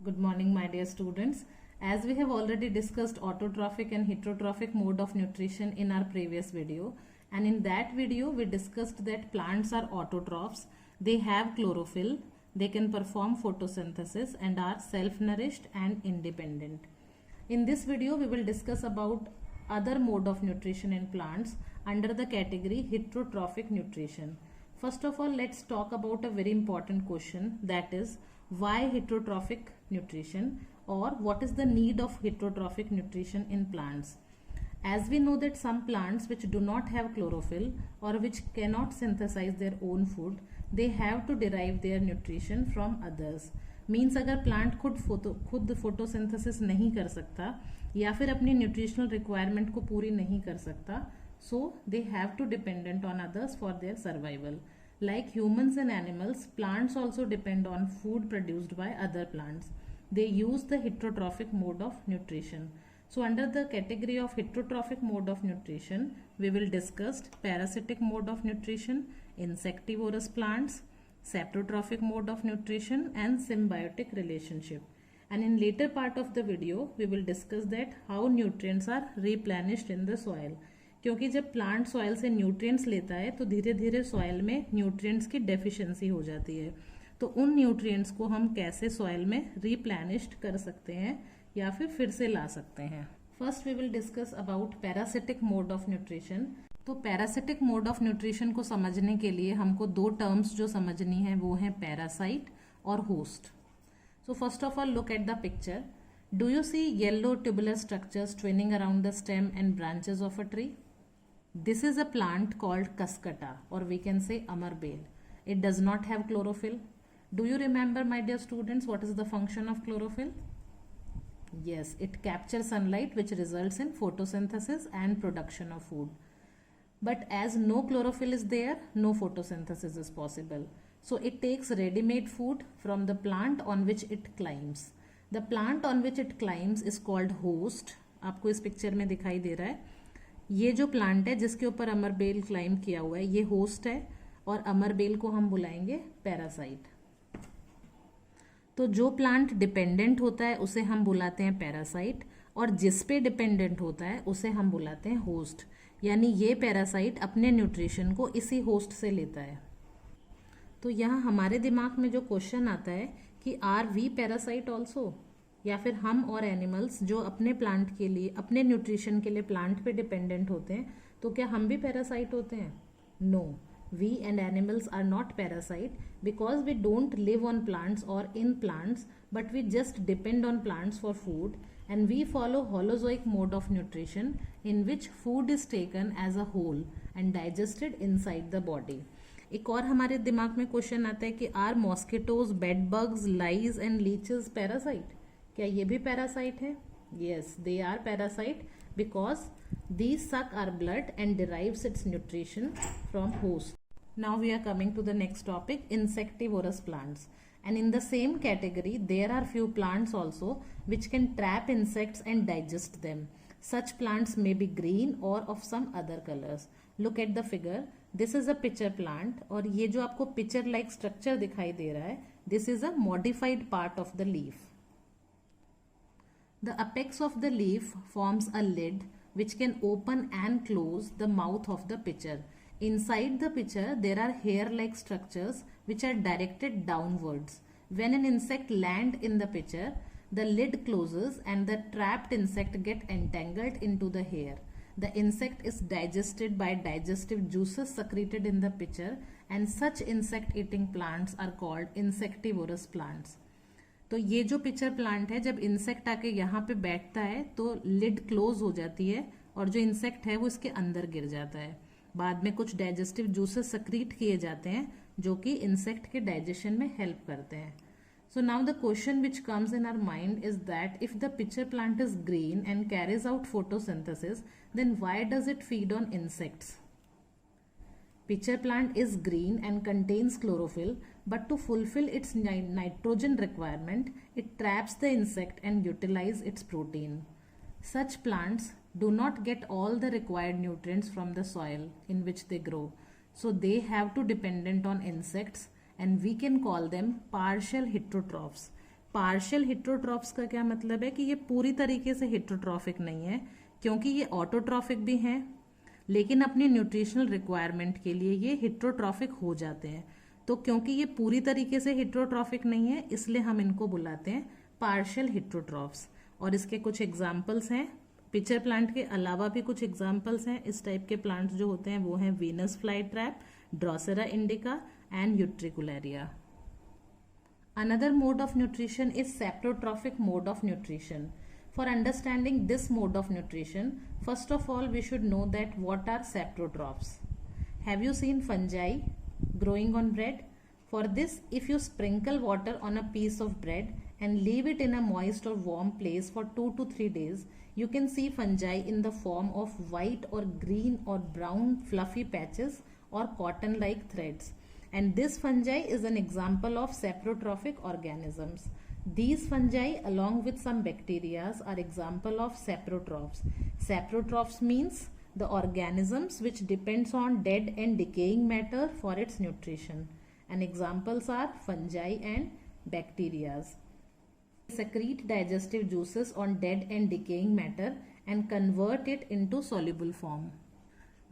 Good morning, my dear students. As we have already discussed autotrophic and heterotrophic mode of nutrition in our previous video, and in that video we discussed that plants are autotrophs, they have chlorophyll, they can perform photosynthesis and are self-nourished and independent. In this video we will discuss about other mode of nutrition in plants under the category heterotrophic nutrition. First of all, let's talk about a very important question, that is, why heterotrophic nutrition, or what is the need of heterotrophic nutrition in plants. As we know that some plants which do not have chlorophyll or which cannot synthesize their own food, they have to derive their nutrition from others. Means अगर plant खुद photosynthesis नहीं कर सकता या फिर अपनी nutritional requirement को पूरी नहीं कर सकता, so they have to dependent on others for their survival. Like humans and animals, plants also depend on food produced by other plants. They use the heterotrophic mode of nutrition. So under the category of heterotrophic mode of nutrition, we will discuss parasitic mode of nutrition, insectivorous plants, saprotrophic mode of nutrition, and symbiotic relationship. And in later part of the video, we will discuss that how nutrients are replenished in the soil. क्योंकि जब plant soil से nutrients लेता है तो धीरे धीरे soil में nutrients की डेफिशिएंसी हो जाती है, तो उन न्यूट्रिएंट्स को हम कैसे सॉइल में रिप्लेनिश्ड कर सकते हैं या फिर से ला सकते हैं. First we will discuss about parasitic mode of nutrition. तो पैरासिटिक मोड ऑफ न्यूट्रिशन को समझने के लिए हमको दो टर्म्स जो समझनी है वो है पैरासाइट और host. So first of all look at the picture. Do you see yellow tubular structures twining around the stem and branches of a tree? This is a plant called Cuscuta, or we can say Amarbel. It does not have chlorophyll. Do you remember, my dear students, what is the function of chlorophyll? Yes, it captures sunlight which results in photosynthesis and production of food. But as no chlorophyll is there, no photosynthesis is possible. So it takes ready-made food from the plant on which it climbs. The plant on which it climbs is called host. आपको इस picture में दिखाई दे रहा है. ये जो plant है जिसके ऊपर अमरबेल क्लाइम किया हुआ है ये होस्ट है, और अमरबेल को हम बुलाएंगे पैरासाइट. तो जो प्लांट डिपेंडेंट होता है उसे हम बुलाते हैं पैरासाइट, और जिस पे डिपेंडेंट होता है उसे हम बुलाते हैं होस्ट. यानी ये पैरासाइट अपने न्यूट्रिशन को इसी होस्ट से लेता है. तो यहाँ हमारे दिमाग में जो क्वेश्चन आता है कि आर वी पैरासाइट ऑल्सो, या फिर हम और एनिमल्स जो अपने प्लांट के लिए, अपने न्यूट्रिशन के लिए प्लांट पे डिपेंडेंट होते हैं, तो क्या हम भी पैरासाइट होते हैं? No, we and animals are not parasite because we don't live on plants और in plants, but we just depend on plants for food, and we follow holozoic mode of nutrition in which food is taken as a whole and digested inside the body. एक और हमारे दिमाग में question आता है कि are mosquitoes, bed bugs, lice and leeches parasite? क्या ये भी पैरासाइट है? Yes, they are parasite because these suck are blood and derives its nutrition from host. Now we are coming to the next topic, insectivorous plants. And in the same category, there are few plants also which can trap insects and digest them. Such plants may be green or of some other colors. Look at the figure. This is a pitcher plant, और ये जो आपको pitcher like structure दिखाई दे रहा है, this is a modified part of the leaf. The apex of the leaf forms a lid which can open and close the mouth of the pitcher. Inside the pitcher, there are hair-like structures which are directed downwards. When an insect lands in the pitcher, the lid closes and the trapped insect gets entangled into the hair. The insect is digested by digestive juices secreted in the pitcher, and such insect-eating plants are called insectivorous plants. तो ये जो pitcher plant है, जब insect आके यहाँ पे बैठता है तो लिड क्लोज हो जाती है और जो इंसेक्ट है वो इसके अंदर गिर जाता है. बाद में कुछ डाइजेस्टिव जूसेस सक्रीट किए जाते हैं जो कि इंसेक्ट के डाइजेशन में हेल्प करते हैं. So now the question which comes in our mind is that if the pitcher plant is green and carries out photosynthesis, then why does it feed on insects? Pitcher plant is green and contains chlorophyll, but to fulfill its nitrogen requirement, it traps the insect and utilizes its protein. Such plants do not get all the required nutrients from the soil in which they grow, so they have to dependent on insects, and we can call them partial heterotrophs. Partial heterotrophs का क्या मतलब है कि ये पूरी तरीके से heterotrophic नहीं है, क्योंकि ये ऑटोट्रॉफिक भी हैं, लेकिन अपनी न्यूट्रिशनल रिक्वायरमेंट के लिए ये हिट्रोट्रॉफिक हो जाते हैं। तो क्योंकि ये पूरी तरीके से हिट्रोट्रॉफिक नहीं है, इसलिए हम इनको बुलाते हैं पार्शियल हिट्रोट्रॉफ्स। और इसके कुछ एग्जाम्पल्स हैं, पिचर प्लांट के अलावा भी कुछ एग्जाम्पल्स हैं इस टाइप के प्लांट्स जो होते हैं, वो हैं Venus fly trap, Drosera indica and utricularia. Another mode of nutrition is saprotrophic mode of nutrition. For understanding this mode of nutrition, first of all we should know that what are saprotrophs. Have you seen fungi growing on bread? For this, if you sprinkle water on a piece of bread and leave it in a moist or warm place for 2 to 3 days, you can see fungi in the form of white or green or brown fluffy patches or cotton-like threads. And this fungi is an example of saprotrophic organisms. These fungi along with some bacteria are example of saprotrophs. Saprotrophs means the organisms which depends on dead and decaying matter for its nutrition. And examples are fungi and bacteria. Secrete digestive juices on dead and decaying matter and convert it into soluble form.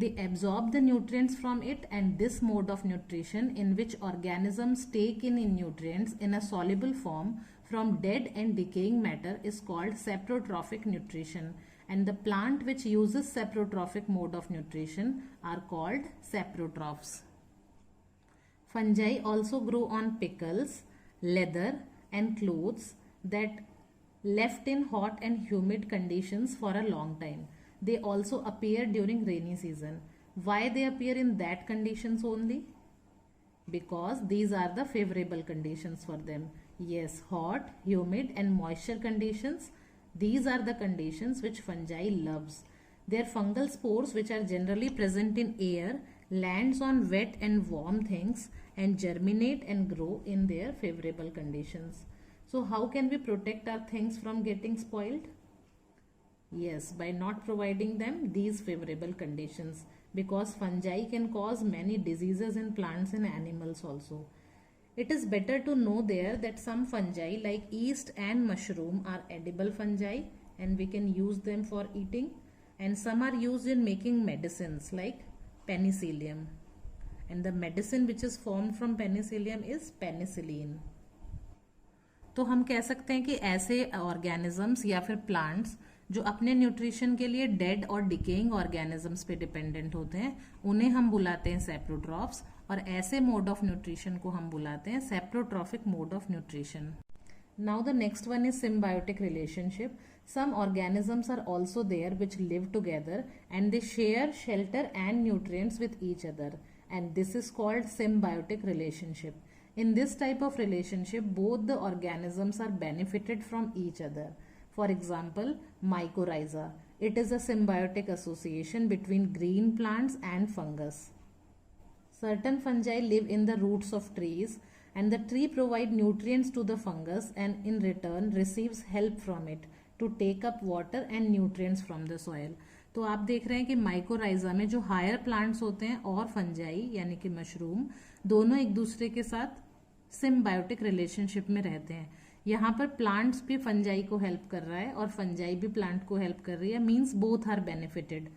They absorb the nutrients from it, and this mode of nutrition in which organisms take in nutrients in a soluble form from dead and decaying matter is called saprotrophic nutrition, and the plant which uses saprotrophic mode of nutrition are called saprotrophs. Fungi also grow on pickles, leather and clothes that left in hot and humid conditions for a long time. They also appear during rainy season. Why they appear in that conditions only? Because these are the favorable conditions for them. Yes, hot, humid and moisture conditions. These are the conditions which fungi loves. Their fungal spores, which are generally present in air, lands on wet and warm things and germinate and grow in their favorable conditions. So how can we protect our things from getting spoiled? Yes, by not providing them these favorable conditions, because fungi can cause many diseases in plants and animals also. It is better to know there that some fungi like yeast and mushroom are edible fungi and we can use them for eating, and some are used in making medicines like penicillium, and the medicine which is formed from penicillium is penicillin. तो हम कह सकते हैं कि ऐसे organisms या फिर plants जो अपने न्यूट्रिशन के लिए डेड और डिकेइंग ऑर्गेनिजम्स पे डिपेंडेंट होते हैं, उन्हें हम बुलाते हैं सेप्रोट्रॉफ्स, और ऐसे मोड ऑफ न्यूट्रिशन को हम बुलाते हैं saprotrophic mode of nutrition. Now the next one is symbiotic relationship. Some organisms are also there which live together and they share shelter and nutrients with each other, and this is called symbiotic relationship. In this type of relationship, both the organisms are benefited from each other. For example, mycorrhiza. It is a symbiotic association between green plants and fungus. Certain fungi live in the roots of trees, and the tree provide nutrients to the fungus and in return receives help from it to take up water and nutrients from the soil. तो आप देख रहे हैं कि mycorrhiza में जो higher plants होते हैं और फंजाई यानी कि मशरूम, दोनों एक दूसरे के साथ सिम्बायोटिक रिलेशनशिप में रहते हैं. यहाँ पर प्लांट्स भी फंजाई को हेल्प कर रहा है और फंजाई भी प्लांट को हेल्प कर रही है, means both are benefited.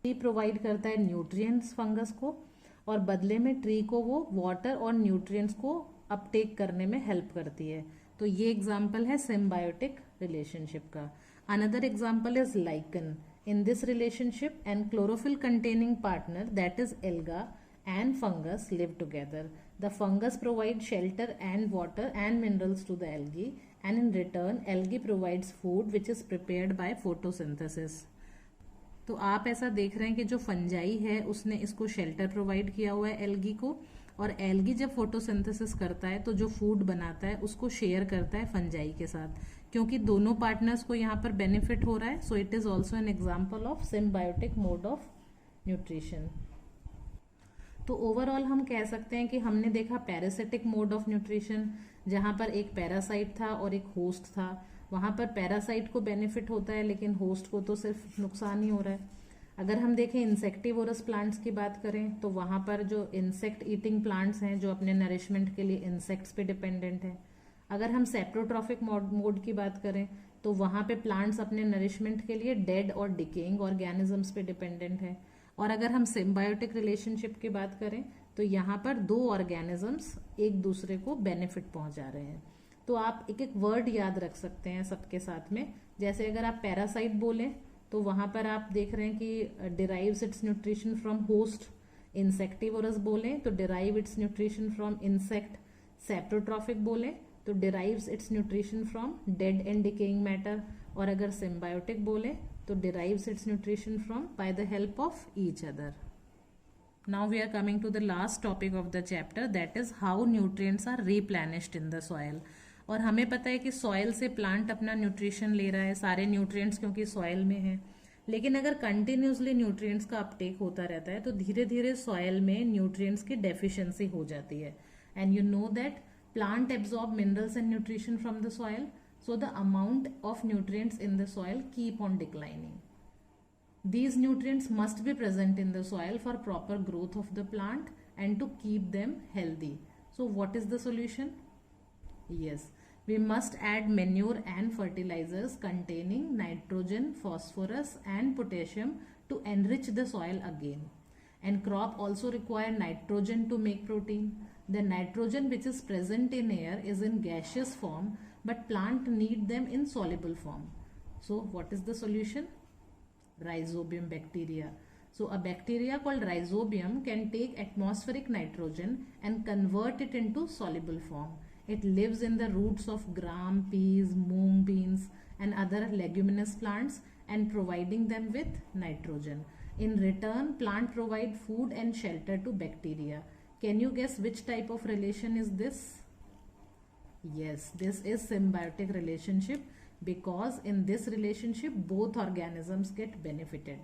Tree provide करता है न्यूट्रिएंट्स फंगस को, और बदले में ट्री को वो वाटर और न्यूट्रिएंट्स को अपटेक करने में हेल्प करती है. तो ये एग्जाम्पल है सिम्बायोटिक रिलेशनशिप का. Another example is lichen. In this relationship, and chlorophyll containing partner, that is alga, and fungus live together. The fungus provides shelter and water and minerals to the algae, and in return algae provides food which is prepared by photosynthesis. तो आप ऐसा देख रहे हैं कि जो fungi है उसने इसको शेल्टर प्रोवाइड किया हुआ है एल्गी को, और एल्गी जब फोटोसिंथेसिस करता है तो जो फूड बनाता है उसको शेयर करता है फंजाई के साथ, क्योंकि दोनों पार्टनर्स को यहाँ पर बेनिफिट हो रहा है. So it is also an example of symbiotic mode of nutrition. तो ओवरऑल हम कह सकते हैं कि हमने देखा पैरासिटिक मोड ऑफ न्यूट्रिशन, जहाँ पर एक पैरासाइट था और एक होस्ट था. वहाँ पर पैरासाइट को बेनिफिट होता है लेकिन होस्ट को तो सिर्फ नुकसान ही हो रहा है. अगर हम देखें इंसेक्टिवोरस प्लांट्स की बात करें तो वहाँ पर जो इंसेक्ट ईटिंग प्लांट्स हैं जो अपने नरिशमेंट के लिए इंसेक्ट्स पे डिपेंडेंट हैं. अगर हम सेप्रोट्रॉफिक मोड की बात करें तो वहां पे प्लांट्स अपने नरिशमेंट के लिए डेड और डिकेइंग ऑर्गेनिजम्स पे डिपेंडेंट है। और अगर हम सिम्बायोटिक रिलेशनशिप की बात करें तो यहाँ पर दो ऑर्गेनिजम्स एक दूसरे को बेनिफिट पहुंचा रहे हैं। तो आप एक एक वर्ड याद रख सकते हैं सबके साथ में। जैसे अगर आप पैरासाइट बोलें तो वहां पर आप देख रहे हैं कि derives its nutrition from host. Insectivorous बोलें तो derive its nutrition from insect. Saprotrophic बोलें तो derives its nutrition from dead and decaying matter. और अगर सिम्बायोटिक बोले तो derives its nutrition from by the help of each other. Now we are coming to the last topic of the chapter, that is how nutrients are replenished in the soil. और हमें पता है कि soil से plant अपना nutrition ले रहा है, सारे न्यूट्रिएंट्स क्योंकि सॉइल में है। लेकिन अगर कंटिन्यूसली न्यूट्रिएंट्स का अपटेक होता रहता है तो धीरे धीरे सॉइल में न्यूट्रिएंट्स की डेफिशिएंसी हो जाती है। And you know that plant absorb minerals and nutrition from the soil, so the amount of nutrients in the soil keep on declining. These nutrients must be present in the soil for proper growth of the plant and to keep them healthy. So what is the solution? Yes, we must add manure and fertilizers containing nitrogen, phosphorus and potassium to enrich the soil again. And crop also require nitrogen to make protein. The nitrogen which is present in air is in gaseous form, but plant need them in soluble form. So what is the solution? Rhizobium bacteria. So a bacteria called rhizobium can take atmospheric nitrogen and convert it into soluble form. It lives in the roots of gram, peas, mung beans and other leguminous plants and providing them with nitrogen. In return, plant provide food and shelter to bacteria. Can you guess which type of relation is this? Yes, this is symbiotic relationship because in this relationship both organisms get benefited.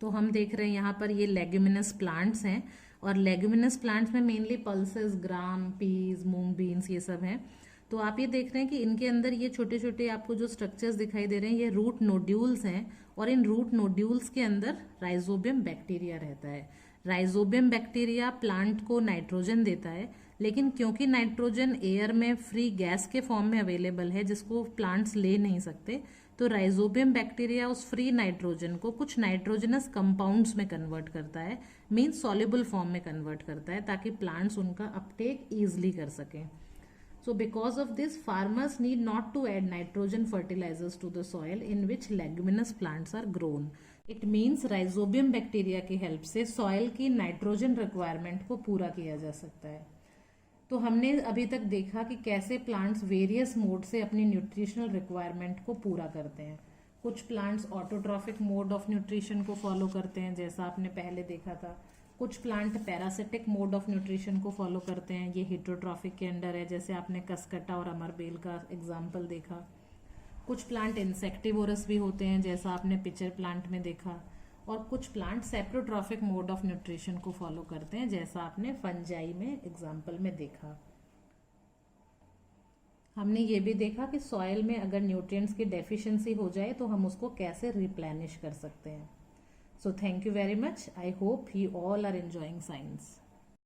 तो हम देख रहे हैं यहाँ पर ये leguminous plants हैं और लेग्यूमिनस प्लांट्स में मेनली पल्सेस, ग्राम, पीज, मूंग बीन्स ये सब हैं। तो आप ये देख रहे हैं कि इनके अंदर ये छोटे छोटे आपको जो स्ट्रक्चर्स दिखाई दे रहे हैं ये रूट नोड्यूल्स हैं और इन रूट नोड्यूल्स के अंदर राइजोबियम बैक्टीरिया रहता है। राइजोबियम बैक्टीरिया प्लांट को नाइट्रोजन देता है, लेकिन क्योंकि नाइट्रोजन एयर में फ्री गैस के फॉर्म में अवेलेबल है जिसको प्लांट्स ले नहीं सकते, तो राइजोबियम बैक्टीरिया उस फ्री नाइट्रोजन को कुछ नाइट्रोजनस कंपाउंड्स में कन्वर्ट करता है, मींस सॉल्युबल फॉर्म में कन्वर्ट करता है ताकि प्लांट्स उनका अपटेक ईजिली कर सकें। So because of this, farmers need not to add nitrogen fertilizers to the soil in which leguminous plants are grown. It means rhizobium bacteria की help से soil की नाइट्रोजन रिक्वायरमेंट को पूरा किया जा सकता है। तो हमने अभी तक देखा कि कैसे प्लांट्स वेरियस मोड से अपनी न्यूट्रिशनल रिक्वायरमेंट को पूरा करते हैं। कुछ plants autotrophic mode of nutrition को फॉलो करते हैं जैसा आपने पहले देखा था। कुछ plant parasitic mode of nutrition को फॉलो करते हैं, ये हिट्रोट्रॉफिक के अंडर है जैसे आपने कसकट्टा और अमरबेल का एग्जाम्पल देखा। कुछ प्लांट इंसेक्टिवोरस भी होते हैं जैसा आपने पिचर प्लांट में देखा। और कुछ plant saprotrophic mode of nutrition को फॉलो करते हैं जैसा आपने फंजाई में एग्जाम्पल में देखा। हमने ये भी देखा कि सॉइल में अगर न्यूट्रिएंट्स की डेफिशिएंसी हो जाए तो हम उसको कैसे रिप्लेनिश कर सकते हैं। So thank you very much. I hope you all are enjoying science.